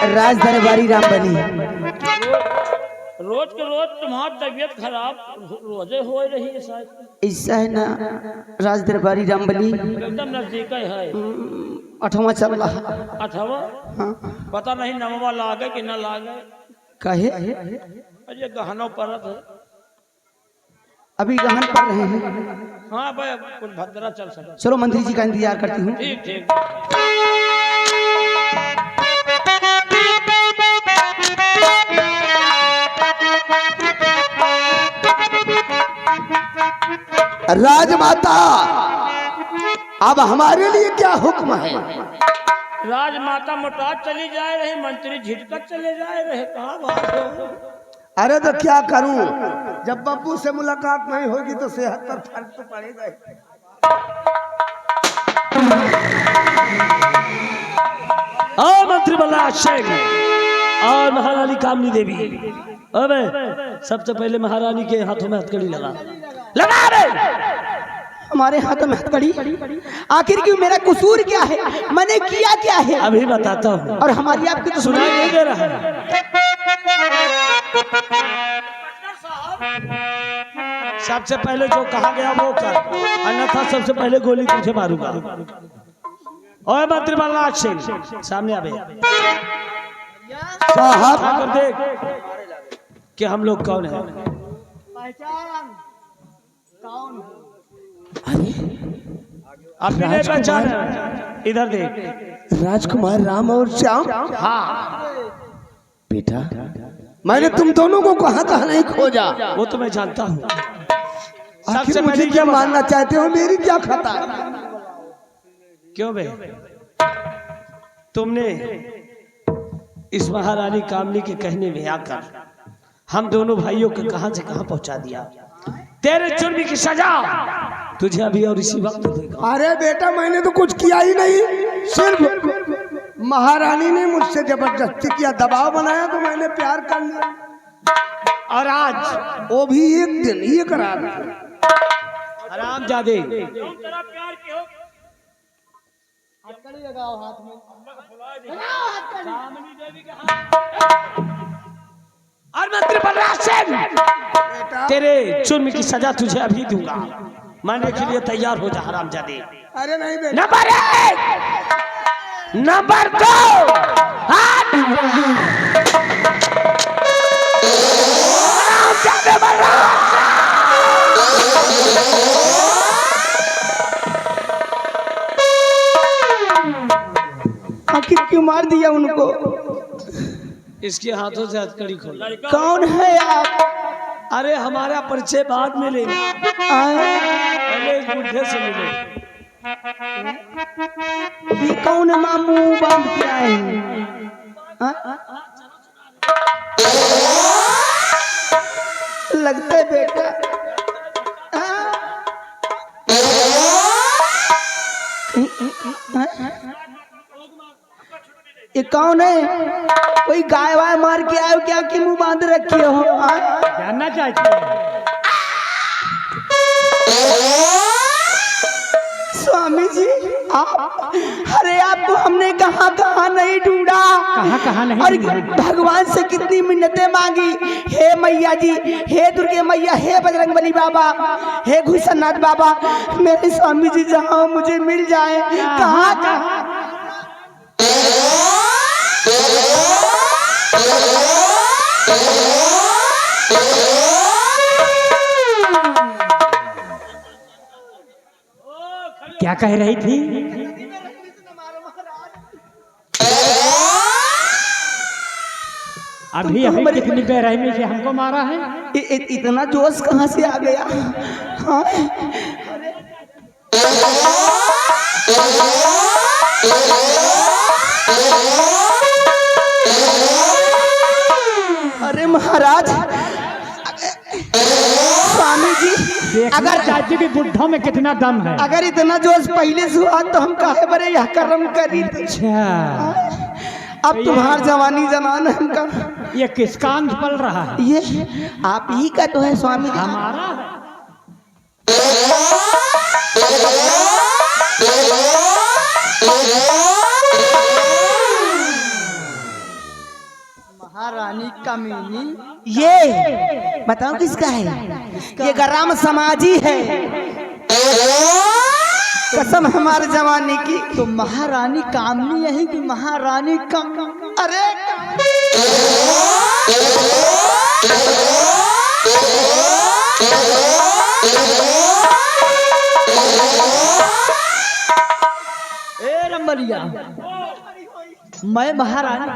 राज दरबारी रामबली रोज के रोज तुम्हारी तबीयत खराब रोजे हो रही है शायद। ऐसा है ना राज दरबारी रामबली एकदम नजदीक है। 8वां चल रहा। 8वां? हाँ। पता नहीं 9वां लागे कि ना लागे। कहे अरे गहनों परत है। अभी गहन पढ़ रहे हैं। हाँ भाई कुछ भद्रा चल सका। चलो मंत्री जी का इंतजार करती हूँ। ठीक ठीक। राजमाता अब हमारे लिए क्या हुक्म है? राजमाता मोटाज चली जा रही, मंत्री झिटकत चले जा रहे। कहाँ बात हो? अरे तो क्या करूं, जब बब्बू से मुलाकात नहीं होगी तो सेहत पर फर्क तो पड़ेगा ही। और मंत्री बल्ला शेख और महारानी कामनी देवी। अबे सबसे पहले महारानी के हाथों में हथकड़ी लगा रे। हमारे हाथों में हथकड़ी? आखिर क्यों? मेरा कसूर क्या है? मैंने किया क्या है? अभी बताता हूँ। और हमारी आपकी तो सुनाई नहीं दे रहा है। सबसे पहले जो कहा गया वो कर, अन्यथा सबसे पहले गोली तुझे मारूंगा। और मंत्री बल्ला शेख सामने आ साहब देख कि हम लोग कौन है। अपनी नहीं पहचान है। इधर देख। राजकुमार राम और श्याम। हाँ बेटा मैंने तुम दोनों को कहाँ कहाँ नहीं खोजा। वो तो मैं जानता हूँ। सबसे पहले क्या मानना चाहते हो? मेरी क्या खता है? क्यों बे? तुमने इस महारानी कामनी के कहने में आकर हम दोनों भाइयों को कहां से कहां पहुंचा दिया। तेरे जुर्म की सजा तुझे अभी और इसी वक्त देगा। अरे बेटा मैंने तो कुछ किया ही नहीं, सिर्फ महारानी ने मुझसे जबरदस्ती किया, दबाव बनाया तो मैंने प्यार कर लिया। और आज वो भी एक दिन ये करा हरामजादे लगाओ हाथ में। और मंत्री बलराज सिंह तेरे जुर्म की सजा तुझे अभी दूंगा। मानने के लिए तैयार हो जा हरामजादे। अरे नहीं बेटा। नंबर 1 नंबर 2 हरामजादे बलराज। आखिर क्यों मार दिया उनको? इसके हाथों से हथकड़ी खोल। कौन है आप? अरे हमारा परिचय बाद में लेना, पहले इस बुढ़े से मिले। ये कौन है? मामू बांध के आए हैं। लगता है बेटा। ये कौन है? कोई गाय वाय मार के आयो क्या कि मुंह बांध रखी हो? जानना चाहती है? स्वामी जी आप, अरे आपको हमने कहाँ कहाँ नहीं ढूंढा, कहाँ नहीं और भगवान से कितनी मिन्नतें मांगी। हे मैया जी, हे दुर्गे मैया, हे बजरंगबली बाबा, हे घुसनाथ बाबा, मेरे स्वामी जी जहाँ मुझे मिल जाए। कहाँ कहाँ क्या कह रही थी? अभी अभी कितनी बेरहमी से हमको मारा है। इतना जोश कहाँ से आ गया? हाँ? अरे महाराज, स्वामी जी, अगर चाची की बुढ़ा में कितना दम है। अगर इतना जोश पहले से हुआ तो हम काहे बरे यह कर्म करी। अब तुम्हार जवानी जनान है का ये किसका अंश पल रहा है? ये आप ही का तो है स्वामी जी। हमारा है। महारानी कामिनी ये बताओ किसका है? ये गराम समाजी है, कसम हमारे जवानी की। तो महारानी कामनी यही कि महारानी कामनी? अरे ए रंबलिया, मैं महारानी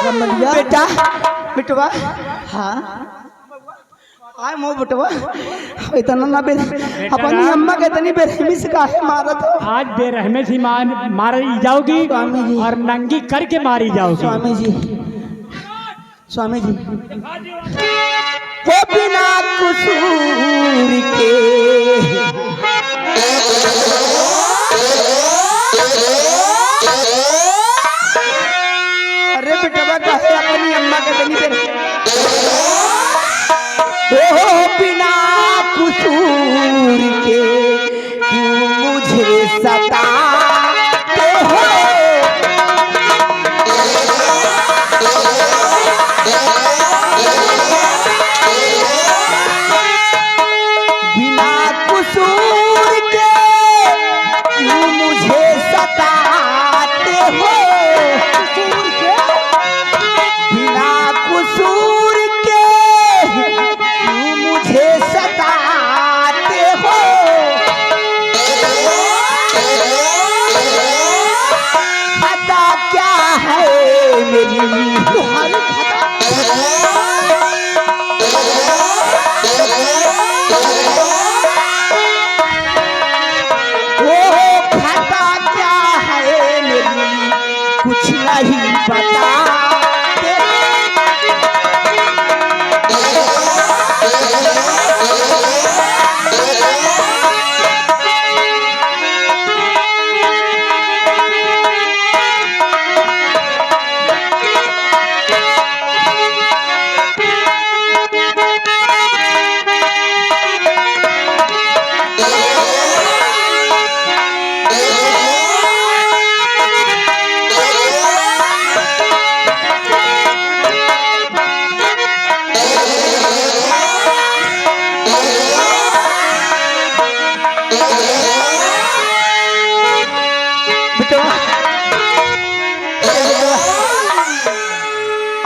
रंबलिया बेटा बिटवा हाँ आय मो बिटवा इतना ना बेर अपनी अम्मा के इतनी बेरहमी से काहे मारत हो? आज बेरहमे से मारी जाओगी स्वामी जी। और नंगी करके मारी जाओगी। स्वामी जी, स्वामी जी, वो बिना कसूर के अरे बेटा कहे अपनी अम्मा के इतनी बेरहमी, वो बिना कसूर के क्यों मुझे सताते हो? बिना कसूर के क्यों मुझे सताते हो? बिना कसूर के क्यों मुझे सताते हो? खता क्या है मेरी तुम्हारी खता क्या है मेरी कुछ नहीं पता।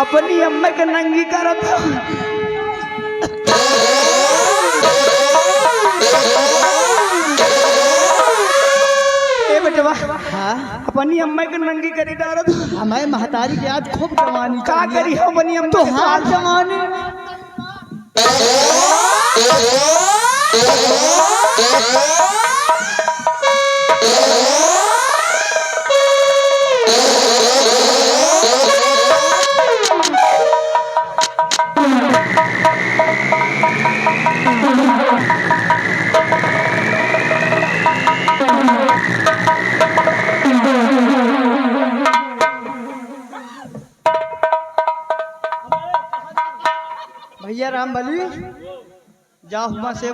अपनी अम्मा के नंगी करत हो। ए बेटवा हाँ अपनी अम्मा के नंगी करी डारत हो। हमें महतारी की आज खूब जवानी का करी हो अपनी अम्मा तो के हार साथ? जवानी भैया राम बली जाओ हुआ से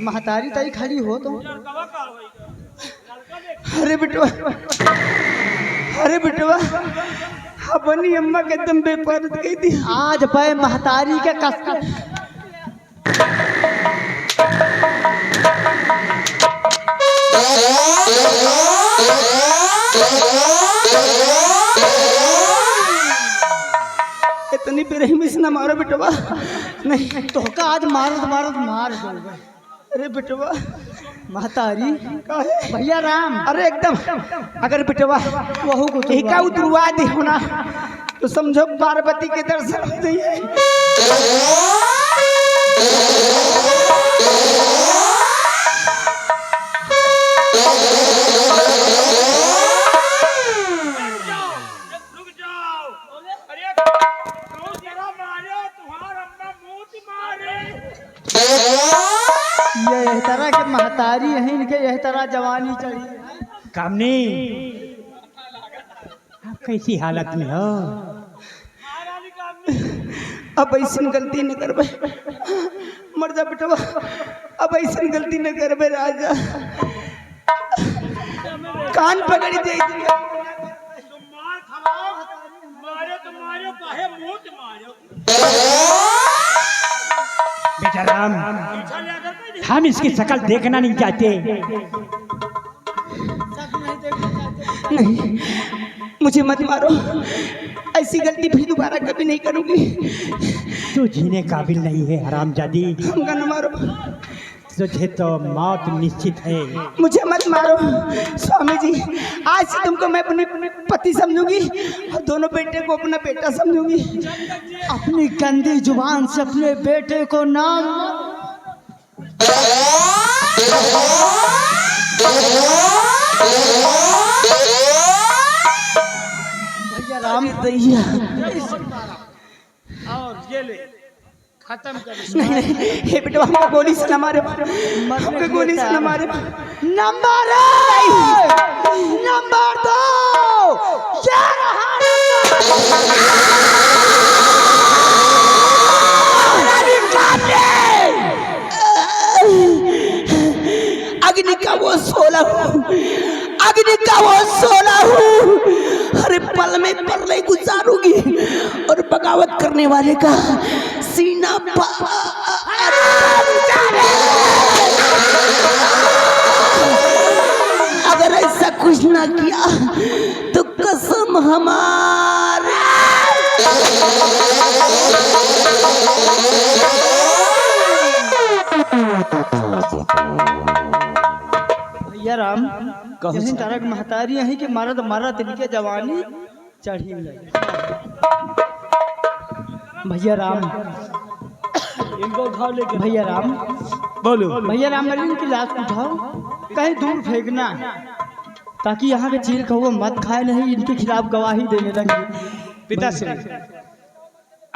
महतारी ताई खड़ी हो तो अरे बेटवा, अरे बेटवा अपनी अम्मा के दम बेपरद कह दी। आज पे महतारी के कस इतनी बेरहमी से ना मारो बेटवा। नहीं तो का आज मारत मारत मार दोगे। अरे बेटवा महतारी काहे? भैया राम अरे एकदम अगर बेटवा वहू को तो एका उतरवा दी होना तो समझो पार्वती के दर्शन हो जाइए। रुक जाओ। अरे क्यों जरा मारो, तुम्हारा अम्मा मूत मारे। ये एह तरह के महतारी है, इनके एह तरह जवानी चढ़ी। कामनी, आप कैसी हालत में हो? महारानी कामनी, अब ऐसी गलती न करबे, मर जा बेटवा, अब ऐसी गलती न करबे राजा। कान पकड़ी दे तुम मार खाओ, मारो तो मारो, काहे मूत मारो। बेटा राम, पीछा ले आकर के हम इसकी शक्ल देखना नहीं चाहते। नहीं, मुझे मत मारो, ऐसी गलती फिर दोबारा कभी नहीं करूंगी। तू जीने काबिल नहीं है हरामजादी, हमका न मारो, तुझे तो मौत निश्चित है। मुझे मत मारो स्वामी जी। आज से तुमको मैं अपने पति समझूंगी और दोनों बेटे को अपना बेटा समझूंगी। अपनी गंदी जुबान से अपने बेटे को नाम भैया राम दैया। और ये ले खत्म कर। नहीं नहीं, हे बेटा हमको गोली से न मारे, हमको गोली से न मारे। नंबर नंबर 2 ये रहा अग्नि का वो 16 हूँ, अग्नि का वो 16 हूँ। अरे पल में परले गुजारूंगी और बगावत करने वाले का सीना अगर ऐसा कुछ ना किया तो कसम हमारे। भैया राम, यही तरह की महतारी है कि मरद मरद इनके जवानी चढ़ी है। भैया राम, इनको उठाओ लेके। भैया राम, बोलो। भैया राम, मेरी इनकी लाश उठाओ, कहीं दूर फेंकना, ताकि यहाँ के चील कौवा मत खाए, नहीं इनके खिलाफ गवाही देने लगे। पिताश्री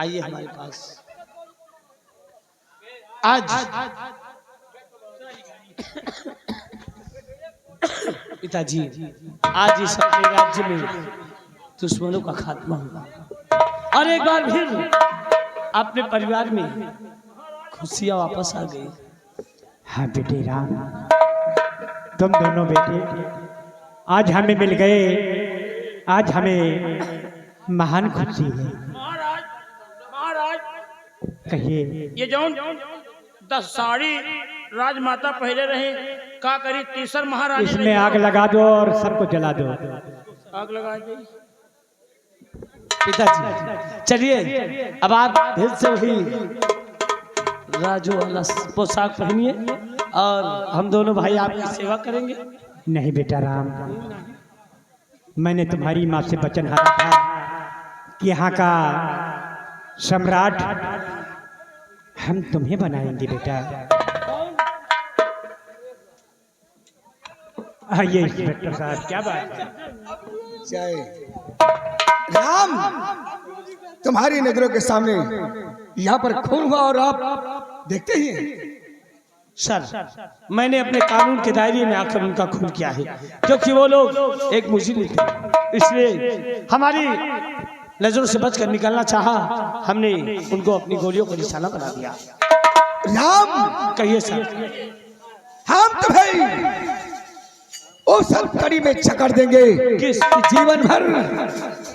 आइए हमारे पास। आज पिताजी, आज इस अपने राज्य में दुश्मनों का खात्मा होगा और एक बार फिर अपने परिवार में खुशियां वापस आ गई। हाँ बेटे राम, तुम दोनों बेटे आज हमें मिल गए, आज हमें महान खुशी है। महाराज, महाराज, कहिए। ये जौन 10 साड़ी राजमाता पहले रहे, का करी तीसर महारानी इसमें आग लगा दो और सबको जला दो। आग लगा दी। पिताजी चलिए, अब आप फिर से वही राजू वाला पोशाक पहनिए और हम दोनों भाई आपकी सेवा करेंगे। नहीं बेटा राम, मैंने तुम्हारी माँ से वचन हारा था कि यहाँ का सम्राट हम तुम्हें बनाएंगे बेटा। आइए इंस्पेक्टर साहब, क्या बात है? जय राम, तुम्हारी नजरों के सामने यहाँ पर खून हुआ और आप देखते ही हैं। सर, मैंने अपने कानून के दायरे में आकर उनका खून किया है, क्योंकि वो लोग एक मुजरिम थे, इसलिए हमारी नजरों से बचकर निकलना चाहा, हमने उनको अपनी गोलियों को निशाना बना दिया। राम, कहिए सर। हम तुम्हें उस हथकड़ी में जकड़ देंगे किस? जीवन भर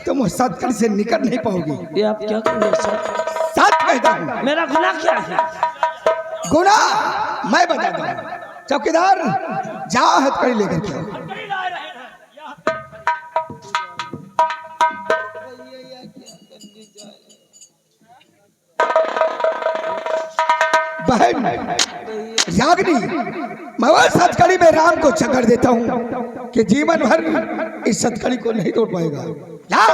तुम उस हथकड़ी से निकल नहीं पाओगे। ये आप क्या कर रहे हैं सर? सच कहता हूँ, मेरा गुनाह क्या है? गुनाह मैं बताता हूँ। चौकीदार, जा हथकड़ी लेकर के आओ। बहन याग्नि, मैं उस हथकड़ी में राम को जकड़ देता हूँ कि जीवन भर इस हथकड़ी को नहीं तोड़ पाएगा। जा।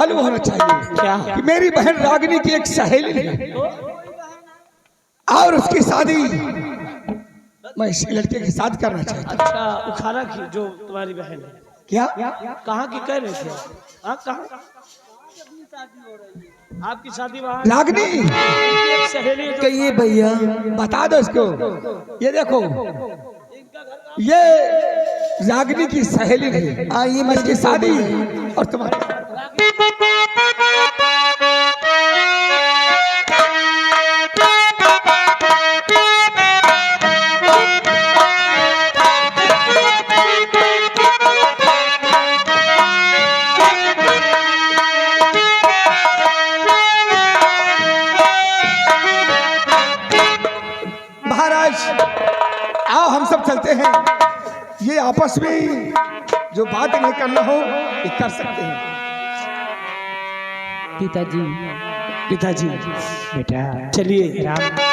मालूम होना चाहिए क्या? कि मेरी बहन रागिनी की एक सहेली है और उसकी शादी मैं इस लड़के के साथ करना चाहता हूँ। अच्छा उखाड़ा की जो तुम्हारी बहन है, क्या कहाँ की कह रहे थे आप? कहाँ आपकी शादी वहाँ रागिनी सहेली है जो- कहिए भैया। बता दो इसको। ये देखो ये रागिनी की सहेली है, आइए मैं इसकी शादी और तुम्हारी महाराज आओ हम सब चलते हैं। ये आपस में जो बात नहीं करना हो ये कर सकते हैं। पिताजी पिताजी बेटा चलिए राम